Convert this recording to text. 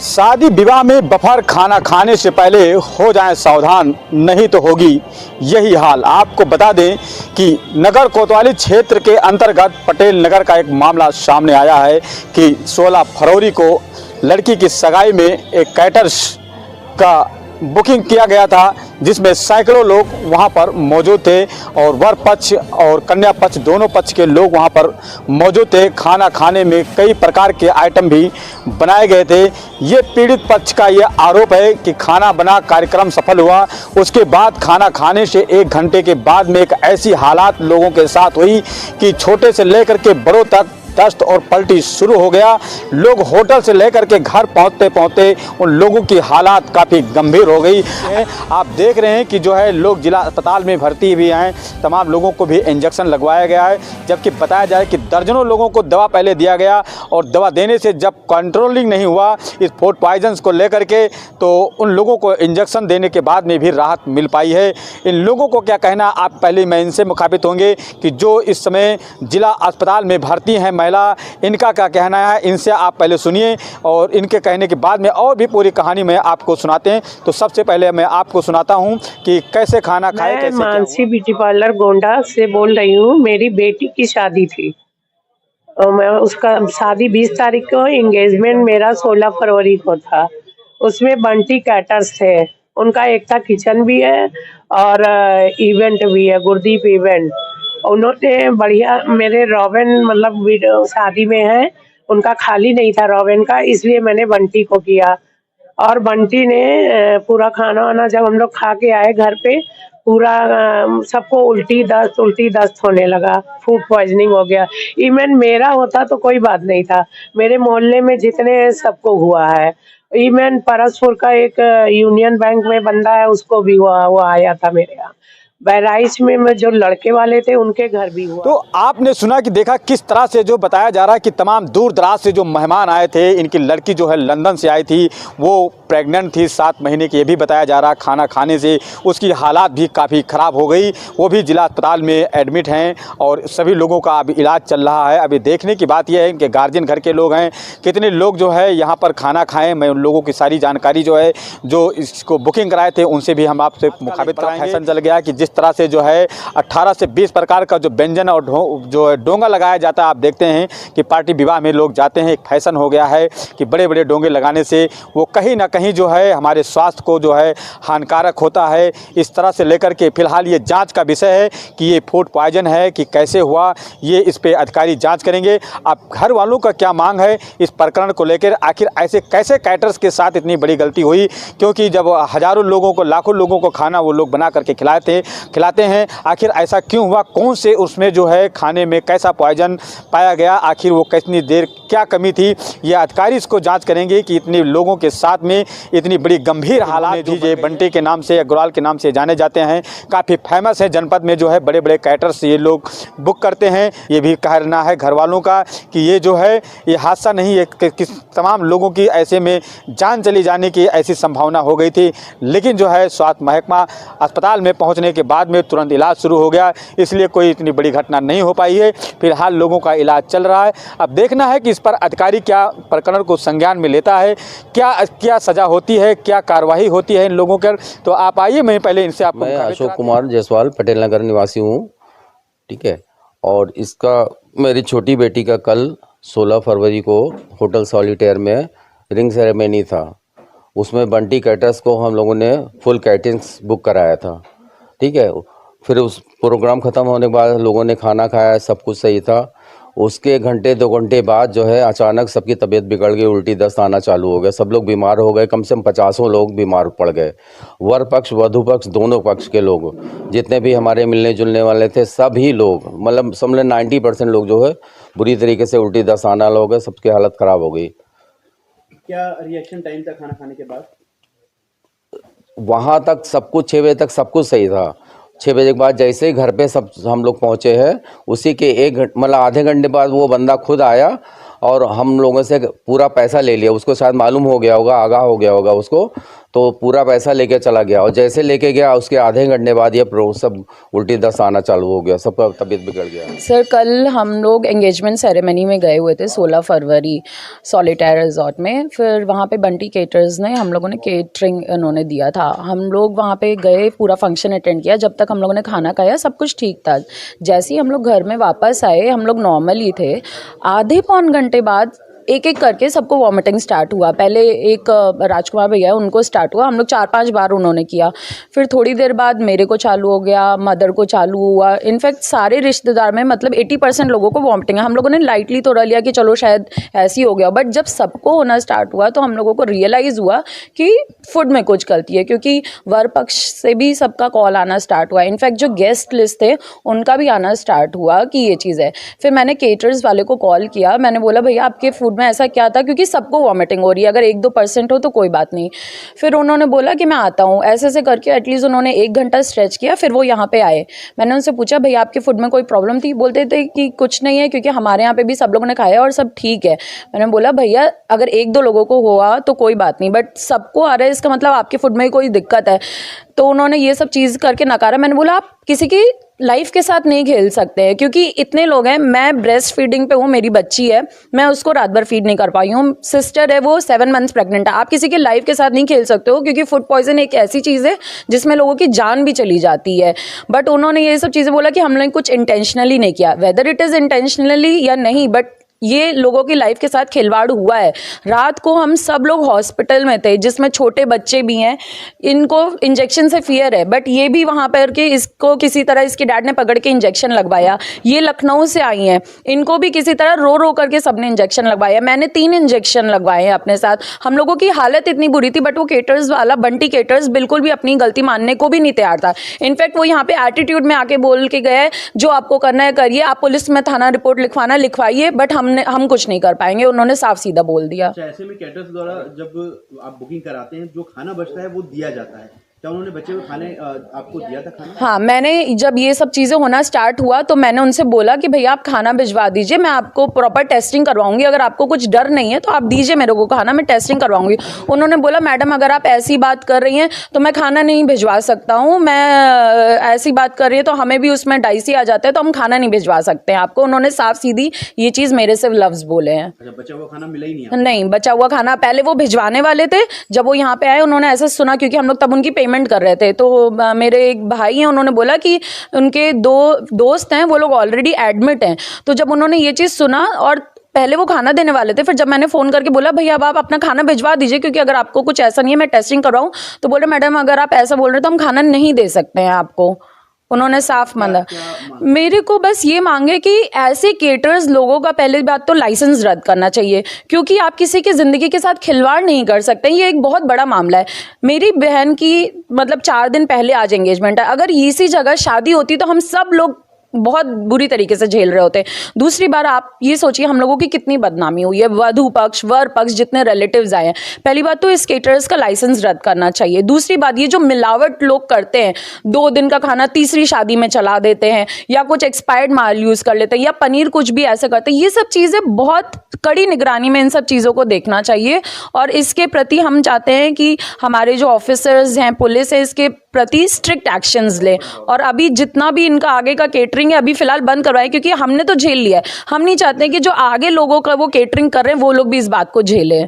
शादी विवाह में बफर खाना खाने से पहले हो जाएं सावधान, नहीं तो होगी यही हाल। आपको बता दें कि नगर कोतवाली क्षेत्र के अंतर्गत पटेल नगर का एक मामला सामने आया है कि 16 फरवरी को लड़की की सगाई में एक कैटर्स का बुकिंग किया गया था, जिसमें सैकड़ों लोग वहां पर मौजूद थे और वर पक्ष और कन्या पक्ष दोनों पक्ष के लोग वहां पर मौजूद थे। खाना खाने में कई प्रकार के आइटम भी बनाए गए थे। ये पीड़ित पक्ष का ये आरोप है कि खाना बना कार्यक्रम सफल हुआ, उसके बाद खाना खाने से 1 घंटे के बाद में एक ऐसी हालात लोगों के साथ हुई कि छोटे से लेकर के बड़ों तक दस्त और पलटी शुरू हो गया। लोग होटल से लेकर के घर पहुंचते पहुंचते उन लोगों की हालात काफ़ी गंभीर हो गई है। आप देख रहे हैं कि जो है लोग जिला अस्पताल में भर्ती भी हैं, तमाम लोगों को भी इंजेक्शन लगवाया गया है, जबकि बताया जाए कि दर्जनों लोगों को दवा पहले दिया गया और दवा देने से जब कंट्रोलिंग नहीं हुआ इस फूड पॉइजन को लेकर के, तो उन लोगों को इंजेक्शन देने के बाद में भी राहत मिल पाई है। इन लोगों को क्या कहना, आप पहले मैं इनसे मुखातिब होंगे कि जो इस समय जिला अस्पताल में भर्ती हैं महिला, इनका क्या कहना है, इनसे आप पहले सुनिए और इनके कहने के बाद में और भी पूरी कहानी में आपको सुनाते हैं। तो सबसे पहले मैं आपको सुनाता हूं कि कैसे खाना खाए। मैं मानसी ब्यूटी पार्लर गोंडा से बोल रही हूं। मेरी बेटी की शादी थी और मैं उसका शादी 20 तारीख को, एंगेजमेंट मेरा 16 फरवरी को था। उसमें बंटी कैटर्स थे, उनका एक था किचन भी है और इवेंट भी है, गुरदीप इवेंट। उन्होंने बढ़िया, मेरे रॉबिन मतलब शादी में है, उनका खाली नहीं था रॉबिन का, इसलिए मैंने बंटी को किया। और बंटी ने पूरा खाना वाना जब हम लोग खा के आए घर पे, पूरा सबको उल्टी दस्त होने लगा, फूड पॉइजनिंग हो गया। इवन मेरा होता तो कोई बात नहीं था, मेरे मोहल्ले में जितने सबको हुआ है। इवन परसपुर का एक यूनियन बैंक में बंदा है, उसको भी हुआ, वो आया था मेरे यहाँ। बहराइच में जो लड़के वाले थे उनके घर भी हुआ। तो आपने सुना कि देखा किस तरह से जो बताया जा रहा है कि तमाम दूर दराज से जो मेहमान आए थे, इनकी लड़की जो है लंदन से आई थी, वो प्रेग्नेंट थी 7 महीने की, ये भी बताया जा रहा। खाना खाने से उसकी हालात भी काफ़ी ख़राब हो गई, वो भी जिला अस्पताल में एडमिट हैं और सभी लोगों का अभी इलाज चल रहा है। अभी देखने की बात यह है कि गार्जियन घर के लोग हैं, कितने लोग जो है यहाँ पर खाना खाएँ, मैं उन लोगों की सारी जानकारी जो है जो इसको बुकिंग कराए थे उनसे भी हम आपसे मुखातिब कराएंगे। फैशन चल गया कि जिस तरह से जो है 18 से 20 प्रकार का जो व्यंजन और जो है डोंगा लगाया जाता है। आप देखते हैं कि पार्टी विवाह में लोग जाते हैं, एक फैशन हो गया है कि बड़े बड़े डोंगे लगाने से वो कहीं ना कहीं जो है हमारे स्वास्थ्य को जो है हानिकारक होता है। इस तरह से लेकर के फिलहाल ये जांच का विषय है कि ये फूड पॉइजन है कि कैसे हुआ, ये इस पे अधिकारी जांच करेंगे। अब घर वालों का क्या मांग है इस प्रकरण को लेकर, आखिर ऐसे कैसे कैटर्स के साथ इतनी बड़ी गलती हुई, क्योंकि जब हज़ारों लोगों को, लाखों लोगों को खाना वो लोग बना करके खिलाते हैं, आखिर ऐसा क्यों हुआ, कौन से उसमें जो है खाने में कैसा पॉइजन पाया गया, आखिर वो कितनी देर क्या कमी थी, ये अधिकारी इसको जांच करेंगे कि इतने लोगों के साथ में इतनी बड़ी गंभीर हालात जो ये बंटी के नाम से, अग्रवाल के नाम से जाने जाते हैं, काफ़ी फेमस है जनपद में, जो है बड़े बड़े कैटर्स ये लोग बुक करते हैं। ये भी कहना है घर वालों का कि ये जो है ये हादसा नहीं है, कि तमाम लोगों की ऐसे में जान चली जाने की ऐसी संभावना हो गई थी, लेकिन जो है स्वास्थ्य महकमा अस्पताल में पहुँचने के बाद में तुरंत इलाज शुरू हो गया, इसलिए कोई इतनी बड़ी घटना नहीं हो पाई है। फिलहाल लोगों का इलाज चल रहा है। अब देखना है कि इस पर अधिकारी क्या प्रकरण को संज्ञान में लेता है, क्या सज़ा होती है, क्या कार्रवाई होती है इन लोगों पर। तो आप आइए, मैं पहले इनसे आपको। मैं अशोक कुमार जायसवाल, पटेल नगर निवासी हूँ, ठीक है। और इसका मेरी छोटी बेटी का कल 16 फरवरी को होटल सॉलिटेयर में रिंग सेरेमनी था, उसमें बंटी कैटर्स को हम लोगों ने फुल कैटरिंग्स बुक कराया था, ठीक है। फिर उस प्रोग्राम ख़त्म होने के बाद लोगों ने खाना खाया, सब कुछ सही था। उसके 1-2 घंटे बाद जो है अचानक सबकी तबीयत बिगड़ गई, उल्टी दस्त आना चालू हो गया, सब लोग बीमार हो गए, कम से कम 50 लोग बीमार पड़ गए। वर पक्ष वधु पक्ष दोनों पक्ष के लोग, जितने भी हमारे मिलने जुलने वाले थे सभी लोग, मतलब समझ 90% लोग जो है बुरी तरीके से उल्टी दस्त आना हो गए, सबकी हालत ख़राब हो गई। क्या रिएक्शन टाइम था खाना खाने के बाद? वहाँ तक सब कुछ 6 बजे तक सब कुछ सही था। 6 बजे के बाद जैसे ही घर पे सब हम लोग पहुँचे हैं, उसी के मतलब आधे घंटे बाद वो बंदा खुद आया और हम लोगों से पूरा पैसा ले लिया। उसको शायद मालूम हो गया होगा, आगाह हो गया होगा उसको, तो पूरा पैसा लेके चला गया, और जैसे लेके गया उसके आधे घंटे बाद ये सब उल्टी दस्त आना चालू हो गया, सबका तबीयत बिगड़ गया। सर कल हम लोग एंगेजमेंट सेरेमनी में गए हुए थे 16 फरवरी सॉलिटेयर रिजॉर्ट में। फिर वहाँ पे बंटी केटर्स ने हम लोगों ने केटरिंग उन्होंने दिया था। हम लोग वहाँ पे गए, पूरा फंक्शन अटेंड किया। जब तक हम लोगों ने खाना खाया सब कुछ ठीक था। जैसे ही हम लोग घर में वापस आए, हम लोग नॉर्मल ही थे। आधे पौन घंटे बाद एक एक करके सबको वॉमिटिंग स्टार्ट हुआ। पहले एक राजकुमार भैया उनको स्टार्ट हुआ, हम लोग 4-5 बार उन्होंने किया। फिर थोड़ी देर बाद मेरे को चालू हो गया, मदर को चालू हुआ। इनफैक्ट सारे रिश्तेदार में मतलब 80% लोगों को वॉमिटिंग है। हम लोगों ने लाइटली थोड़ा लिया कि चलो शायद ऐसे ही हो गया, बट जब सबको होना स्टार्ट हुआ तो हम लोगों को रियलाइज़ हुआ कि फूड में कुछ गलती है, क्योंकि वर पक्ष से भी सबका कॉल आना स्टार्ट हुआ। इनफैक्ट जो गेस्ट लिस्ट थे उनका भी आना स्टार्ट हुआ कि ये चीज़ है। फिर मैंने केटर्स वाले को कॉल किया, मैंने बोला भैया आपके फूड में ऐसा क्या था, क्योंकि सबको वॉमिटिंग हो रही है, अगर 1-2% हो तो कोई बात नहीं। फिर उन्होंने बोला कि मैं आता हूँ, ऐसे ऐसे करके एटलीस्ट उन्होंने 1 घंटा स्ट्रेच किया। फिर वो यहाँ पे आए, मैंने उनसे पूछा भैया आपके फूड में कोई प्रॉब्लम थी? बोलते थे कि कुछ नहीं है, क्योंकि हमारे यहाँ पे भी सब लोगों ने खाया और सब ठीक है। मैंने बोला भैया अगर 1-2 लोगों को हुआ तो कोई बात नहीं, बट सबको आ रहा है इसका मतलब आपके फूड में कोई दिक्कत है। तो उन्होंने ये सब चीज़ करके नकारा। मैंने बोला आप किसी की लाइफ के साथ नहीं खेल सकते हैं, क्योंकि इतने लोग हैं। मैं ब्रेस्ट फीडिंग पे हूँ, मेरी बच्ची है, मैं उसको रात भर फीड नहीं कर पाई हूँ। सिस्टर है वो 7 मंथ्स प्रेग्नेंट है। आप किसी की लाइफ के साथ नहीं खेल सकते हो, क्योंकि फूड पॉइजन एक ऐसी चीज़ है जिसमें लोगों की जान भी चली जाती है। बट उन्होंने ये सब चीज़ें बोला कि हमने कुछ इंटेंशनली नहीं किया। वेदर इट इज़ इंटेंशनली या नहीं, बट ये लोगों की लाइफ के साथ खिलवाड़ हुआ है। रात को हम सब लोग हॉस्पिटल में थे, जिसमें छोटे बच्चे भी हैं। इनको इंजेक्शन से फियर है, बट ये भी वहाँ पर के इसको किसी तरह इसके डैड ने पकड़ के इंजेक्शन लगवाया। ये लखनऊ से आई हैं, इनको भी किसी तरह रो रो करके सबने इंजेक्शन लगवाया। मैंने 3 इंजेक्शन लगवाए हैं अपने साथ। हम लोगों की हालत इतनी बुरी थी, बट वो केटर्स वाला बंटी केटर्स बिल्कुल भी अपनी गलती मानने को भी नहीं तैयार था। इनफैक्ट वो यहाँ पे एटीट्यूड में आके बोल के गए जो आपको करना है करिए, आप पुलिस में थाना रिपोर्ट लिखवाना लिखवाइए, बट हम कुछ नहीं कर पाएंगे। उन्होंने साफ सीधा बोल दिया। अच्छा, ऐसे में कैटर्स द्वारा जब आप बुकिंग कराते हैं जो खाना बचता है वो दिया जाता है, क्या उन्होंने बचे हुए खाने आपको दिया था खाना? हाँ, मैंने जब ये सब चीज़ें होना स्टार्ट हुआ तो मैंने उनसे बोला कि भैया आप खाना भिजवा दीजिए, मैं आपको प्रॉपर टेस्टिंग करवाऊंगी। अगर आपको कुछ डर नहीं है तो आप दीजिए मेरे को खाना, मैं टेस्टिंग करवाऊंगी। उन्होंने बोला मैडम अगर आप ऐसी बात कर रही हैं तो मैं खाना नहीं भिजवा सकता हूँ, मैं ऐसी बात कर रही है तो हमें भी उसमें डाइसी आ जाता है, तो हम खाना नहीं भिजवा सकते हैं आपको। उन्होंने साफ सीधी ये चीज़ मेरे से लफ्ज़ बोले हैं। अच्छा, बचा हुआ खाना मिला ही नहीं आपको? नहीं, बचा हुआ खाना पहले वो भिजवाने वाले थे। जब वो यहाँ पे आए उन्होंने ऐसा सुना, क्योंकि हम लोग तब उनकी पेमेंट कर रहे थे, तो मेरे एक भाई हैं, उन्होंने बोला कि उनके 2 दोस्त हैं, वो लोग ऑलरेडी एडमिट हैं। तो जब उन्होंने ये चीज़ सुना, और पहले वो खाना देने वाले थे, फिर जब मैंने फ़ोन करके बोला भैया अब आप अपना खाना भिजवा दीजिए, क्योंकि अगर आपको कुछ ऐसा नहीं है मैं टेस्टिंग करवाऊँ, तो बोले मैडम अगर आप ऐसा बोल रहे हैं तो हम खाना नहीं दे सकते हैं आपको। उन्होंने साफ मना। मेरे को बस ये मांगे कि ऐसे केटर्स लोगों का पहली बात तो लाइसेंस रद्द करना चाहिए, क्योंकि आप किसी की ज़िंदगी के साथ खिलवाड़ नहीं कर सकते। ये एक बहुत बड़ा मामला है। मेरी बहन की मतलब 4 दिन पहले आज एंगेजमेंट है। अगर इसी जगह शादी होती तो हम सब लोग बहुत बुरी तरीके से झेल रहे होते। दूसरी बार आप ये सोचिए हम लोगों की कितनी बदनामी हुई है। वधू पक्ष, वर पक्ष, जितने रिलेटिव्स आए हैं। पहली बात तो इस केटर्स का लाइसेंस रद्द करना चाहिए। दूसरी बात ये जो मिलावट लोग करते हैं, 2 दिन का खाना तीसरी शादी में चला देते हैं, या कुछ एक्सपायर्ड माल यूज़ कर लेते हैं, या पनीर कुछ भी ऐसे करते हैं। ये सब चीज़ें बहुत कड़ी निगरानी में इन सब चीज़ों को देखना चाहिए, और इसके प्रति हम चाहते हैं कि हमारे जो ऑफिसर्स हैं, पुलिस है, इसके प्रति स्ट्रिक्ट एक्शंस लें। और अभी जितना भी इनका आगे का केटरिंग है अभी फ़िलहाल बंद करवाएं, क्योंकि हमने तो झेल लिया है। हम नहीं चाहते कि जो आगे लोगों का वो केटरिंग कर रहे हैं वो लोग भी इस बात को झेलें।